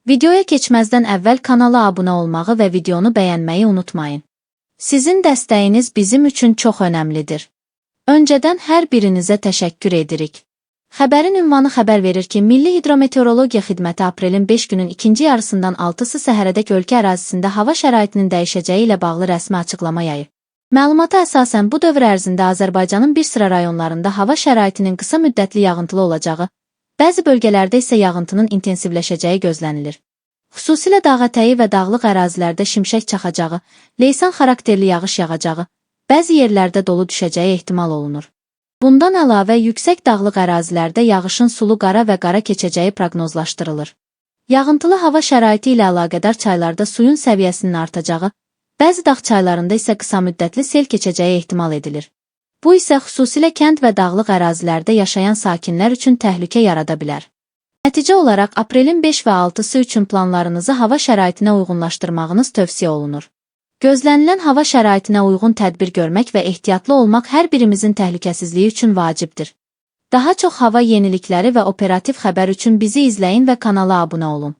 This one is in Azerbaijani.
Videoya keçməzdən əvvəl kanala abunə olmağı və videonu bəyənməyi unutmayın. Sizin dəstəyiniz bizim üçün çox önəmlidir. Öncədən hər birinizə təşəkkür edirik. Xəbərin ünvanı xəbər verir ki, Milli Hidrometeorologiya Xidməti aprelin 5 günün ikinci yarısından 6-sı səhərədək ölkə ərazisində hava şəraitinin dəyişəcəyi ilə bağlı rəsmi açıqlama yayıb. Məlumata əsasən bu dövr ərzində Azərbaycanın bir sıra rayonlarında hava şəraitinin qısa müddətli yağıntılı olacağı, bəzi bölgələrdə isə yağıntının intensivləşəcəyi gözlənilir. Xüsusilə dağətəyi və dağlıq ərazilərdə şimşək çaxacağı, leysan xarakterli yağış yağacağı, bəzi yerlərdə dolu düşəcəyi ehtimal olunur. Bundan əlavə, yüksək dağlıq ərazilərdə yağışın sulu qara və qara keçəcəyi proqnozlaşdırılır. Yağıntılı hava şəraiti ilə əlaqədar çaylarda suyun səviyyəsinin artacağı, bəzi dağ çaylarında isə qısa müddətli sel keçəcəyi ehtimal edilir. Bu isə xüsusilə kənd və dağlıq ərazilərdə yaşayan sakinlər üçün təhlükə yarada bilər. Nəticə olaraq, aprelin 5 və 6-sı üçün planlarınızı hava şəraitinə uyğunlaşdırmağınız tövsiyə olunur. Gözlənilən hava şəraitinə uyğun tədbir görmək və ehtiyatlı olmaq hər birimizin təhlükəsizliyi üçün vacibdir. Daha çox hava yenilikləri və operativ xəbər üçün bizi izləyin və kanala abunə olun.